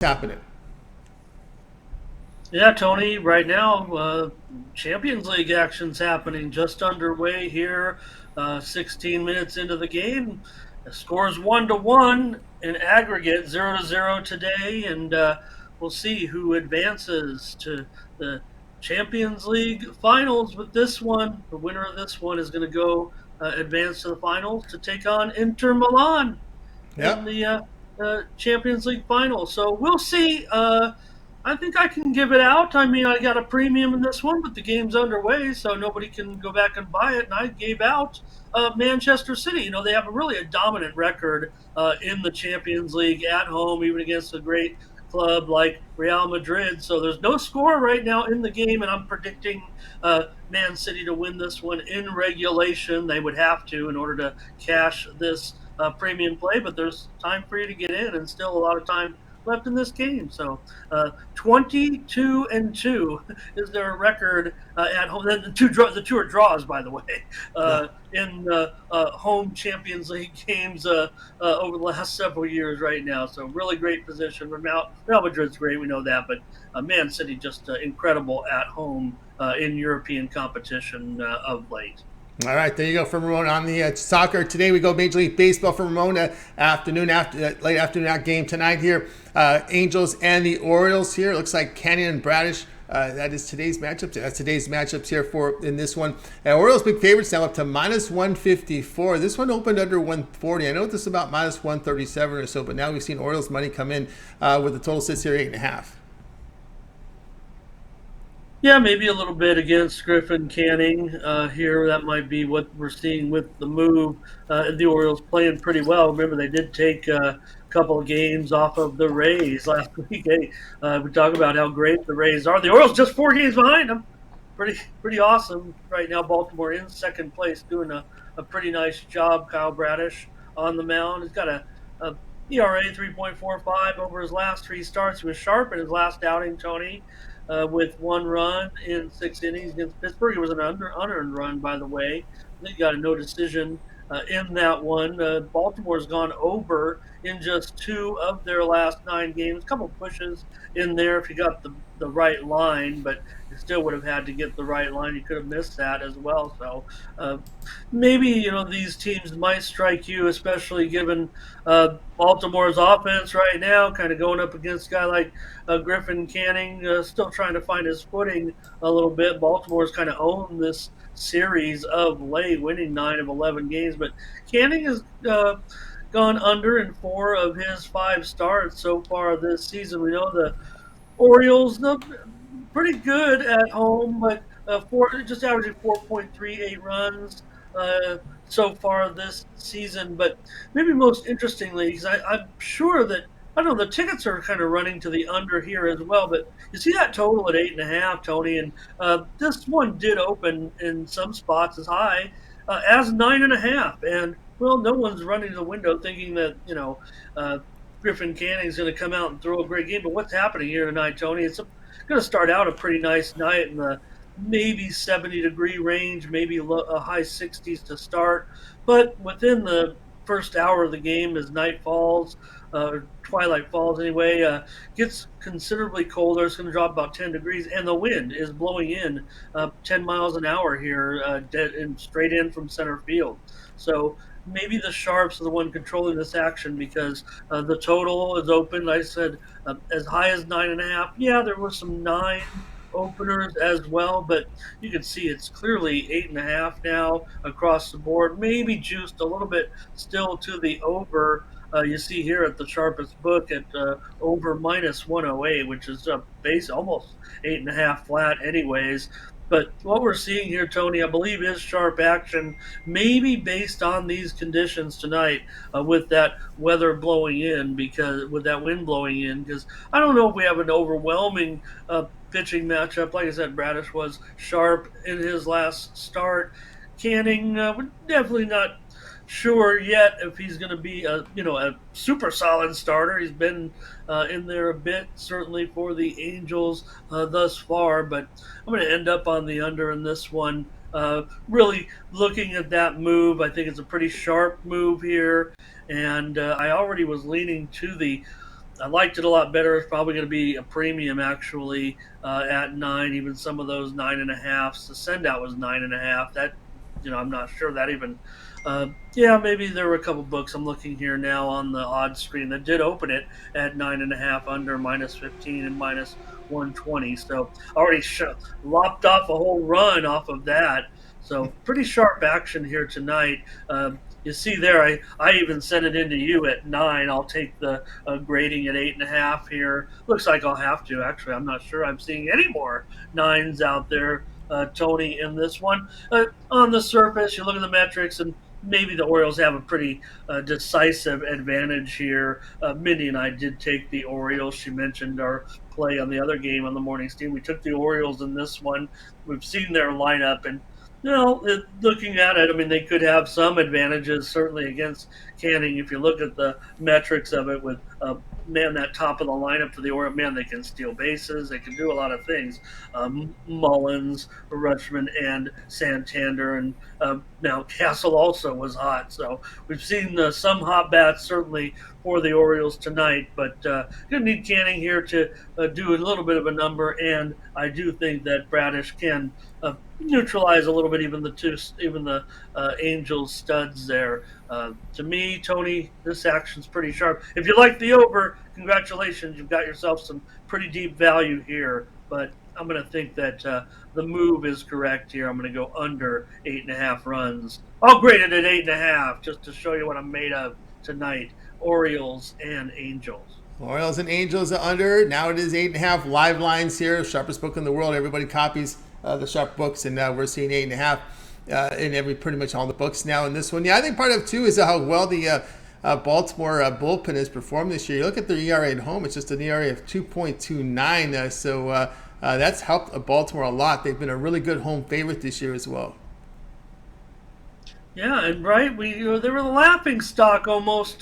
happening. Yeah, Tony, right now, Champions League action's happening just underway here. 16 minutes into the game. The score's 1-1 in aggregate, 0-0 today, and we'll see who advances to the Champions League finals with this one. The winner of this one is going to go advance to the finals to take on Inter Milan in Yep. the Champions League final. So we'll see. I think I can give it out. I mean, I got a premium in this one, but the game's underway, so nobody can go back and buy it. And I gave out Manchester City. You know, they have a dominant record in the Champions League at home, even against a great club like Real Madrid. So there's no score right now in the game, and I'm predicting Man City to win this one in regulation. They would have to in order to cash this premium play, but there's time for you to get in, and still a lot of time left in this game. So 22-2 is their record at home. The two are draws, by the way, Yeah. in home Champions League games over the last several years right now. So really great position. Real Madrid's great, we know that, but Man City just incredible at home in European competition of late. All right, there you go from Ramon on the soccer. Today we go Major League Baseball from Ramon. Late afternoon game tonight here. Angels and the Orioles here. It looks like Canyon and Bradish. That is today's matchup. That's today's matchups here for in this one. Orioles big favorites now up to minus 154. This one opened under 140. I know this is about minus 137 or so, but now we've seen Orioles money come in with the total sits here 8.5. Yeah, maybe a little bit against Griffin Canning here. That might be what we're seeing with the move. The Orioles playing pretty well. Remember, they did take a couple of games off of the Rays last week. We talk about how great the Rays are. The Orioles just 4 games behind them. Pretty awesome right now. Baltimore in second place, doing a pretty nice job. Kyle Bradish on the mound. He's got a ERA 3.45 over his last three starts. He was sharp in his last outing, Tony, with one run in 6 innings against Pittsburgh. It was an unearned run, by the way. I think he got a no decision in that one. Baltimore's gone over in just two of their last 9 games. A couple pushes in there if you got the right line, but you still would have had to get the right line. You could have missed that as well. So maybe these teams might strike you, especially given Baltimore's offense right now, kind of going up against a guy like Griffin Canning, still trying to find his footing a little bit. Baltimore's kind of owned this series of late, winning 9 of 11 games, but Canning has gone under in 4 of his 5 starts so far this season. We know the Orioles, pretty good at home, but just averaging 4.38 runs so far this season. But maybe most interestingly, because I'm sure that I don't know, the tickets are kind of running to the under here as well. But you see that total at 8.5, Tony, and this one did open in some spots as high as 9.5, and well, no one's running to the window thinking that uh, Griffin Canning is going to come out and throw a great game. But what's happening here tonight, Tony? It's going to start out a pretty nice night in the maybe 70-degree range, maybe a high 60s to start. But within the first hour of the game, as night falls, twilight falls anyway, gets considerably colder. It's going to drop about 10 degrees, and the wind is blowing in 10 miles an hour here, dead and straight in from center field. So maybe the Sharps are the one controlling this action because the total is open. Like I said, as high as 9.5. Yeah, there were some 9 openers as well, but you can see it's clearly 8.5 now across the board. Maybe juiced a little bit still to the over. You see here at the sharpest book at over minus 108, which is base almost 8.5 flat, anyways. But what we're seeing here, Tony, I believe is sharp action, maybe based on these conditions tonight, with that weather blowing in, because with that wind blowing in, because I don't know if we have an overwhelming pitching matchup. Like I said, Bradish was sharp in his last start. Canning, we're definitely not sure yet if he's going to be a super solid starter. He's been in there a bit, certainly for the Angels thus far, but I'm going to end up on the under in this one. Really looking at that move, I think it's a pretty sharp move here, and I already was leaning to the I liked it a lot better. It's probably going to be a premium actually at 9. Even some of those 9.5s. The send out was 9.5. That I'm not sure that even. Yeah, maybe there were a couple books. I'm looking here now on the odds screen that did open it at 9.5 under -15 and -120. So already lopped off a whole run off of that. So pretty sharp action here tonight. You see there, I even sent it into you at 9. I'll take the grading at 8.5 here. Looks like I'll have to actually. I'm not sure I'm seeing any more nines out there, Tony, in this one. On the surface, you look at the metrics, and maybe the Orioles have a pretty decisive advantage here. Mindy and I did take the Orioles. She mentioned our play on the other game on the morning steam. We took the Orioles in this one. We've seen their lineup, and looking at it, I mean, they could have some advantages certainly against Canning. If you look at the metrics of it, with man, that top of the lineup for the Orioles, man, they can steal bases, they can do a lot of things. Mullins, Rutschman, and Santander, and now Castle also was hot. So we've seen some hot bats certainly for the Orioles tonight, but going to need Canning here to do a little bit of a number, and I do think that Bradish can neutralize a little bit even the Angels studs there. To me, Tony, this action's pretty sharp. If you like the over, congratulations, you've got yourself some pretty deep value here. But I'm going to think that the move is correct here. I'm going to go under 8.5 runs. I'll grade it at 8.5 just to show you what I'm made of tonight. Orioles and Angels. Orioles and Angels are under. Now it is 8.5 live lines here. Sharpest book in the world. Everybody copies the sharp books, and we're seeing 8.5 in pretty much all the books now in this one. Yeah, I think part of it too is how well the Baltimore bullpen has performed this year. You look at their ERA at home; it's just an ERA of 2.29. So that's helped Baltimore a lot. They've been a really good home favorite this year as well. Yeah, and right, they were the laughing stock almost,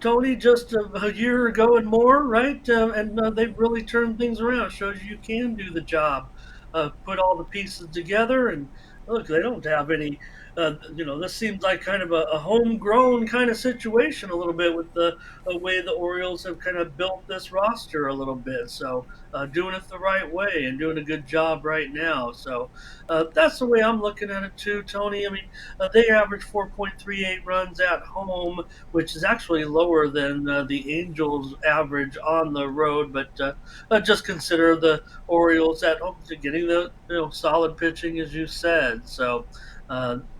Tony, just a year ago and more, right? And they've really turned things around. Shows you can do the job, put all the pieces together, and look, they don't have any. This seems like kind of a homegrown kind of situation a little bit with the way the Orioles have kind of built this roster a little bit. So doing it the right way and doing a good job right now. So that's the way I'm looking at it too, Tony. I mean, they average 4.38 runs at home, which is actually lower than the Angels' average on the road. But just consider the Orioles at home getting the solid pitching, as you said. So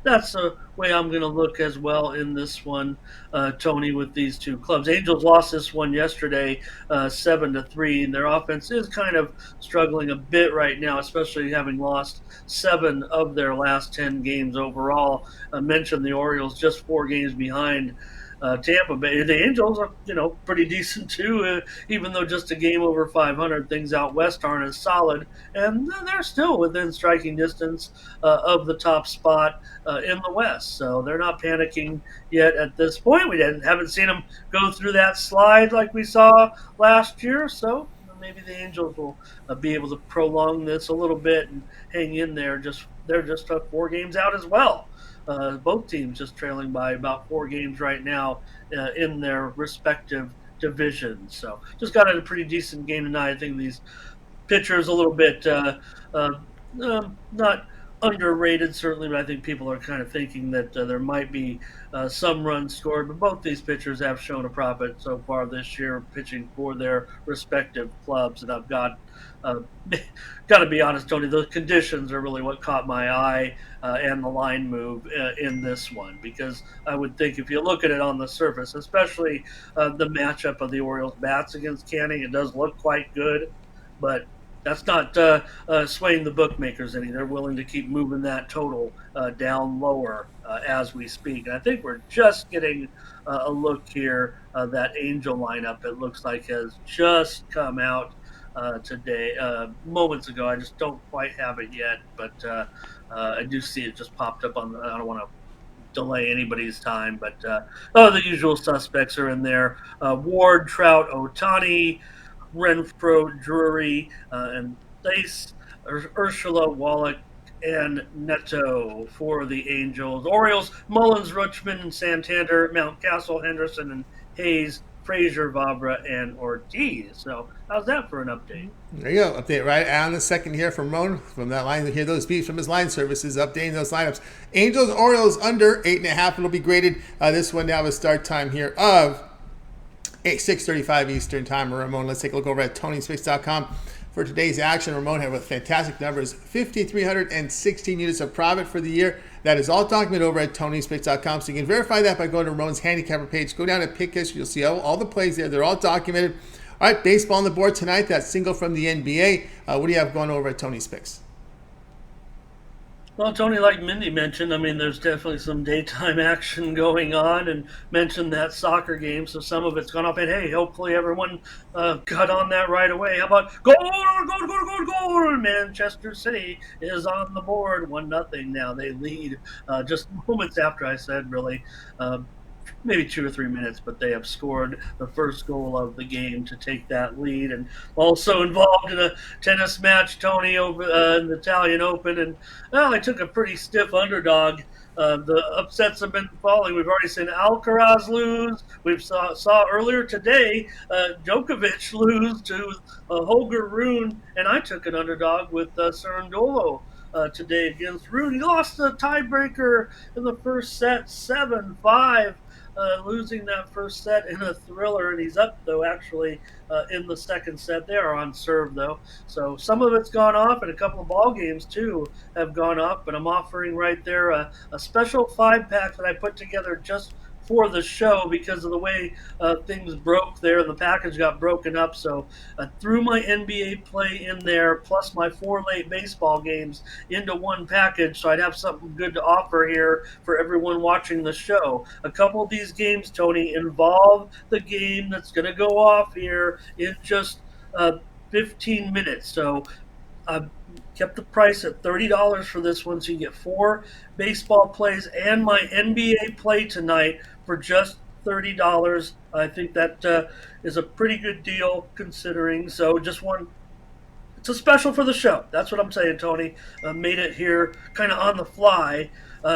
that's the way I'm going to look as well in this one, Tony, with these two clubs. Angels lost this one yesterday, 7-3, and their offense is kind of struggling a bit right now, especially having lost 7 of their last 10 games overall. I mentioned the Orioles just 4 games behind Tampa Bay. The Angels are, pretty decent too, even though just a game over 500. Things out west aren't as solid, and they're still within striking distance of the top spot in the West. So they're not panicking yet at this point. We haven't seen them go through that slide like we saw last year. So maybe the Angels will be able to prolong this a little bit and hang in there. They're just 4 games out as well. Both teams just trailing by about 4 games right now in their respective divisions. So just got a pretty decent game tonight. I think these pitchers a little bit uh, not underrated certainly, but I think people are kind of thinking that there might be some runs scored. But both these pitchers have shown a profit so far this year, pitching for their respective clubs. And I've uh, got to be honest, Tony, the conditions are really what caught my eye and the line move in this one, because I would think if you look at it on the surface, especially the matchup of the Orioles bats against Canning, it does look quite good, but that's not swaying the bookmakers any. They're willing to keep moving that total down lower as we speak. And I think we're just getting a look here. That Angel lineup, it looks like, has just come out today, moments ago. I just don't quite have it yet, but I do see it just popped up on. I don't want to delay anybody's time, but the usual suspects are in there: Ward, Trout, Otani, Renfro, Drury, and Lace, Ursula, Wallach, and Neto for the Angels. Orioles, Mullins, Rutschman, and Santander, Mountcastle, Henderson, and Hayes Frazier, Vavra, and Ortiz. So how's that for an update? There you go. Update right on the second here from Ramon from that line. To hear those beats from his line services, updating those lineups. Angels Orioles under 8.5. It'll be graded. This one now with start time here of 6:35 Eastern time. Ramon, let's take a look over at TonySpix.com for today's action. Ramon had with fantastic numbers, 5,316 units of profit for the year. That is all documented over at TonySpix.com. So you can verify that by going to Ramon's handicapper page. Go down to pick history. You'll see all the plays there. They're all documented. All right, baseball on the board tonight. That single from the NBA. What do you have going over at Tony's Picks? Well, Tony, like Mindy mentioned, I mean, there's definitely some daytime action going on, and mentioned that soccer game, so some of it's gone off. And hey, hopefully everyone got on that right away. How about goal, goal, goal, goal, goal? Manchester City is on the board, 1-0 now. They lead just moments after I said, really. Maybe 2 or 3 minutes, but they have scored the first goal of the game to take that lead. And also involved in a tennis match, Tony, over in the Italian Open. And well, they took a pretty stiff underdog. The upsets have been falling. We've already seen Alcaraz lose. We saw earlier today Djokovic lose to Holger Rune, and I took an underdog with Cerundolo today against Rune. He lost the tiebreaker in the first set, 7-5. Losing that first set in a thriller, and he's up though actually in the second set. They are on serve though, so some of it's gone off, and a couple of ball games too have gone off. But I'm offering right there a special 5-pack that I put together just for the show because of the way things broke there. The package got broken up, so I threw my NBA play in there plus my 4 late baseball games into one package, so I'd have something good to offer here for everyone watching the show. A couple of these games, Tony, involve the game that's going to go off here in just 15 minutes. So I kept the price at $30 for this one, so you get 4 baseball plays and my NBA play tonight for just $30. I think that is a pretty good deal considering. So just one. It's a special for the show. That's what I'm saying, Tony. Made it here kind of on the fly,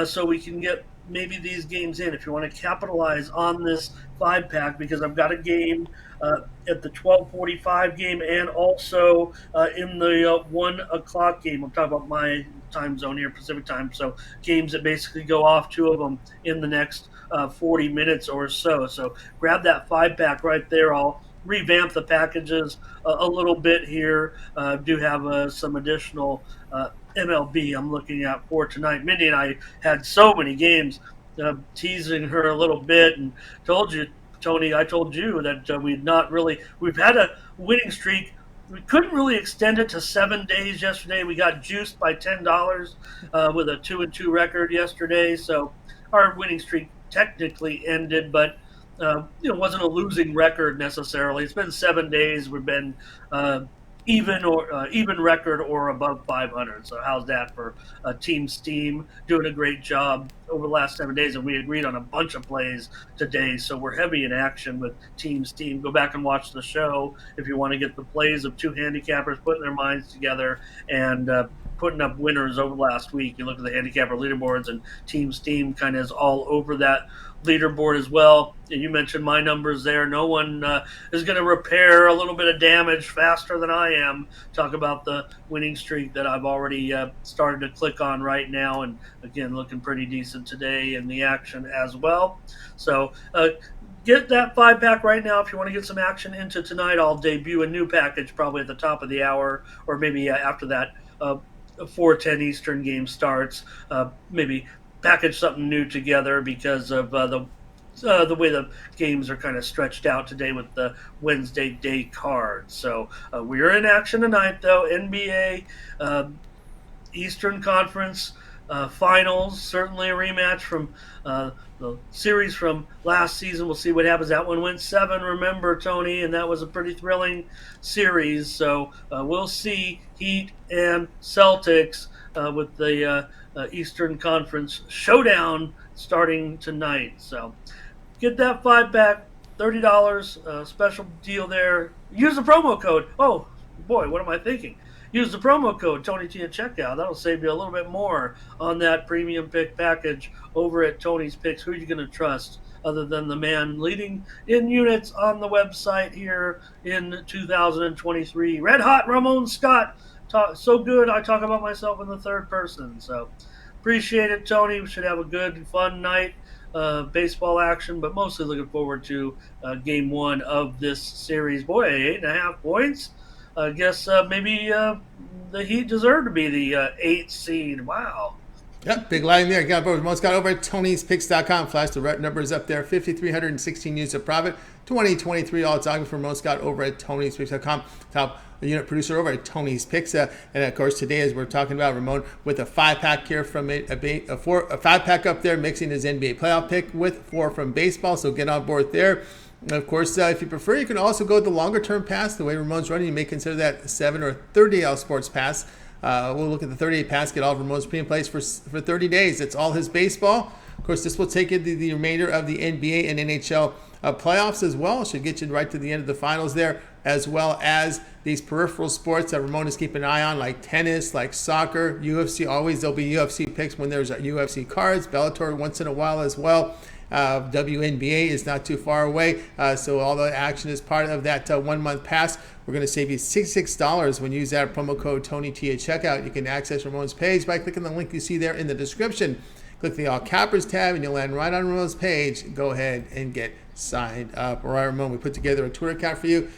so we can get maybe these games in. If you want to capitalize on this 5-pack, because I've got a game at the 12:45 game and also in the 1 o'clock game. I'm talking about my time zone here, Pacific time. So games that basically go off, 2 of them in the next 40 minutes or so. So grab that 5-pack right there. I'll revamp the packages a little bit here. Do have some additional MLB I'm looking at for tonight. Mindy and I had so many games, teasing her a little bit, and told you, Tony, I told you that we've had a winning streak. We couldn't really extend it to 7 days yesterday. We got juiced by $10 with a 2-2 record yesterday. So our winning streak technically ended, but wasn't a losing record necessarily. It's been 7 days. We've been even record or above 500. So how's that for Team Steam doing a great job over the last 7 days? And we agreed on a bunch of plays today. So we're heavy in action with Team Steam. Go back and watch the show if you want to get the plays of 2 handicappers putting their minds together and putting up winners over last week. You look at the handicapper leaderboards, and Team Steam kind of is all over that leaderboard as well. You mentioned my numbers there. No one is going to repair a little bit of damage faster than I am. Talk about the winning streak that I've already started to click on right now, and again, looking pretty decent today in the action as well. So get that 5-pack right now if you want to get some action into tonight. I'll debut a new package probably at the top of the hour, or maybe after that 4:10 Eastern game starts. Maybe package something new together because of the way the games are kind of stretched out today with the Wednesday day cards. So we're in action tonight, though. NBA Eastern Conference finals, certainly a rematch from the series from last season. We'll see what happens. That one went 7, remember, Tony, and that was a pretty thrilling series. So we'll see Heat and Celtics with the Eastern Conference showdown starting tonight. So get that 5-pack, $30, special deal there. Use the promo code. Oh boy, what am I thinking? Use the promo code Tony T at checkout. That'll save you a little bit more on that premium pick package over at Tony's Picks. Who are you going to trust other than the man leading in units on the website here in 2023. Red Hot Ramon Scott. So good, I talk about myself in the third person. So appreciate it, Tony. We should have a good, fun night. Baseball action, but mostly looking forward to game one of this series. Boy, 8.5 points. I guess maybe the Heat deserve to be the eighth seed. Wow. Yep, big line there. Got Ramon Scott over at Tony'sPicks.com. Flash the numbers up there. 5,316 units of profit. 2023 all talking for Ramon Scott over at Tony'sPicks.com. Top unit producer over at Tony's Picks. And of course, today, as we're talking about, Ramon with a 5-pack here from a 5-pack up there, mixing his NBA playoff pick with 4 from baseball. So get on board there. And of course, if you prefer, you can also go the longer term pass. The way Ramon's running, you may consider that 7 or 30 sports pass. We'll look at the 38 pass, get all of Ramon's pre and plays for 30 days. It's all his baseball. Of course, this will take you to the remainder of the NBA and NHL playoffs as well. Should get you right to the end of the finals there, as well as these peripheral sports that Ramon is keeping an eye on, like tennis, like soccer, UFC. Always there'll be UFC picks when there's UFC cards, Bellator once in a while as well. WNBA is not too far away, so all the action is part of that 1 month pass. We're going to save you $66 when you use that promo code TonyT at checkout. You can access Ramon's page by clicking the link you see there in the description. Click the All Cappers tab and you'll land right on Ramon's page. Go ahead and get signed up. All right, Ramon, we put together a Twitter account for you.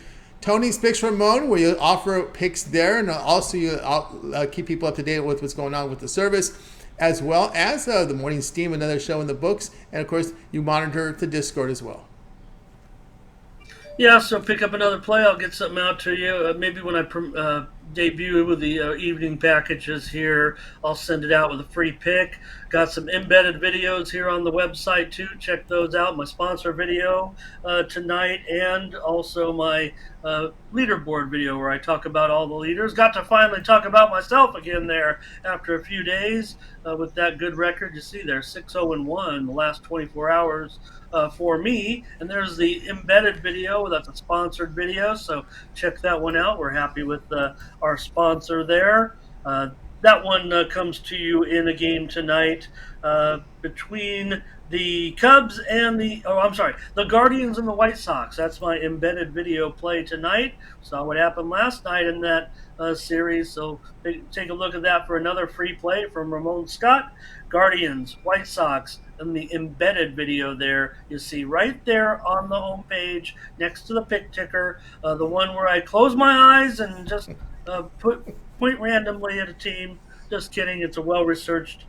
Tony's Picks Ramon, where you offer picks there, and also you keep people up to date with what's going on with the service, as well as the Morning Steam, another show in the books, and of course you monitor the Discord as well. Yeah, so pick up another play. I'll get something out to you. Maybe when I debut with the evening packages here, I'll send it out with a free pick. Got some embedded videos here on the website too. Check those out. My sponsor video tonight, and also my leaderboard video where I talk about all the leaders. Got to finally talk about myself again there after a few days with that good record. You see there, 6-0-1 the last 24 hours. For me, and there's the embedded video. That's a sponsored video, so check that one out. We're happy with our sponsor there. That one comes to you in a game tonight between the Cubs and the Guardians and the White Sox. That's my embedded video play tonight. Saw what happened last night in that series, so take a look at that for another free play from Ramon Scott. Guardians, White Sox, and the embedded video there you see right there on the home page next to the pick ticker, the one where I close my eyes and just point randomly at a team. Just kidding. It's a well-researched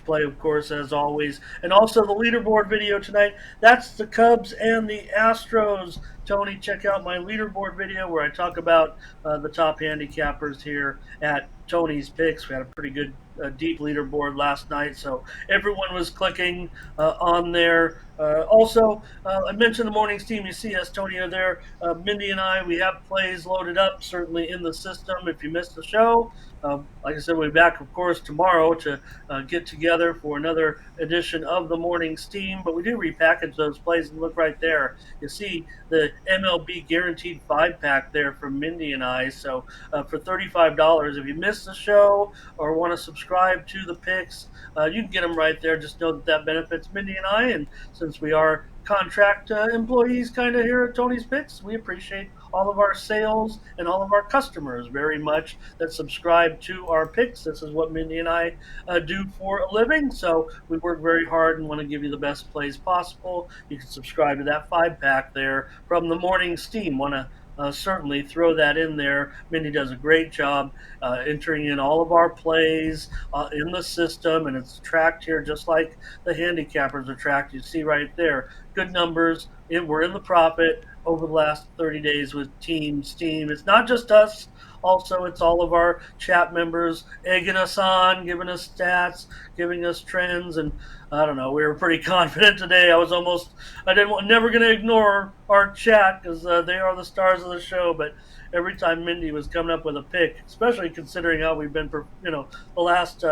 play, of course, as always. And also the leaderboard video tonight. That's the Cubs and the Astros. Tony, check out my leaderboard video where I talk about the top handicappers here at Tony's Picks. We had a pretty good deep leaderboard last night, so everyone was clicking on there. Also, I mentioned the morning's team. You see us, Tony, are there. Mindy and I, we have plays loaded up, certainly in the system. If you missed the show, like I said, we'll be back, of course, tomorrow to get together for another edition of the morning's team. But we do repackage those plays, and look right there. You see the MLB guaranteed 5-pack there from Mindy and I. So for $35, if you missed the show or want to subscribe to the picks, you can get them right there. Just know that benefits Mindy and I. And since we are contract employees kind of here at Tony's Picks, we appreciate all of our sales and all of our customers very much that subscribe to our picks. This is what Mindy and I do for a living, so we work very hard and want to give you the best plays possible. You can subscribe to that 5-pack there from the morning's team. Want to certainly throw that in there. Mindy does a great job entering in all of our plays in the system, and it's tracked here just like the handicappers are tracked. You see right there, good numbers. We're in the profit over the last 30 days with Team Steam. It's not just us. Also, it's all of our chat members egging us on, giving us stats, giving us trends, and I don't know. We were pretty confident today. Never going to ignore our chat because they are the stars of the show. But every time Mindy was coming up with a pick, especially considering how we've been, the last.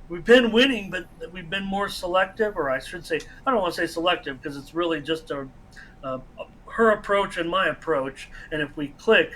We've been winning, but we've been more selective, or I should say, I don't want to say selective because it's really just her approach and my approach. And if we click,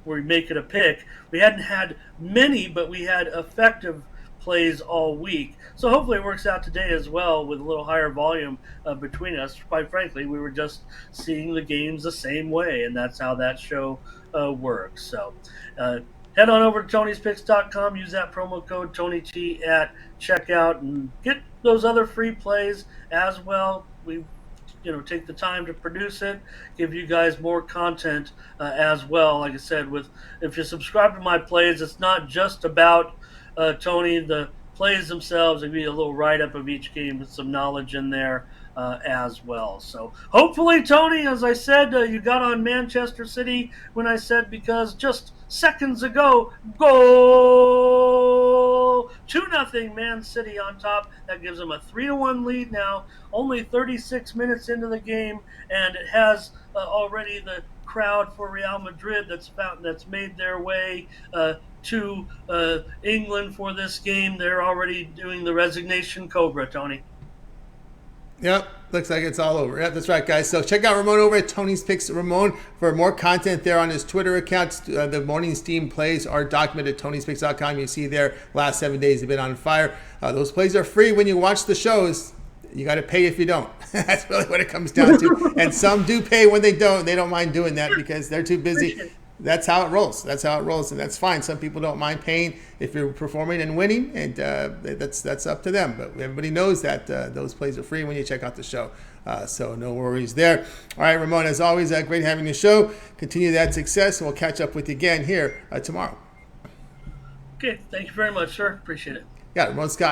we make it a pick. We hadn't had many, but we had effective plays all week. So hopefully it works out today as well with a little higher volume between us. Quite frankly, we were just seeing the games the same way, and that's how that show works. So uh, head on over to Tony'sPicks.com, use that promo code TonyT at checkout, and get those other free plays as well. We take the time to produce it, give you guys more content as well. Like I said, with if you subscribe to my plays, it's not just about Tony. The plays themselves, there'll be a little write up of each game with some knowledge in there as well. So hopefully, Tony, as I said, you got on Manchester City when I said, because just seconds ago, goal 2-0 Man City on top. That gives them a 3-1 lead now. Only 36 minutes into the game, and it has already the crowd for Real Madrid that's made their way to England for this game. They're already doing the resignation Cobra, Tony. Yep, looks like it's all over. Yep, that's right, guys. So check out Ramon over at Tony's Picks Ramon for more content there on his Twitter account. The morning's team plays are documented at Tony'sPicks.com. You see there, last 7 days have been on fire. Those plays are free when you watch the shows. You got to pay if you don't. That's really what it comes down to. And some do pay when they don't. They don't mind doing that because they're too busy. That's how it rolls. That's how it rolls, and that's fine. Some people don't mind paying if you're performing and winning, and that's up to them. But everybody knows that those plays are free when you check out the show. So no worries there. All right, Ramon, as always, great having the show. Continue that success, and we'll catch up with you again here tomorrow. Okay, thank you very much, sir. Appreciate it. Yeah, Ramon Scott.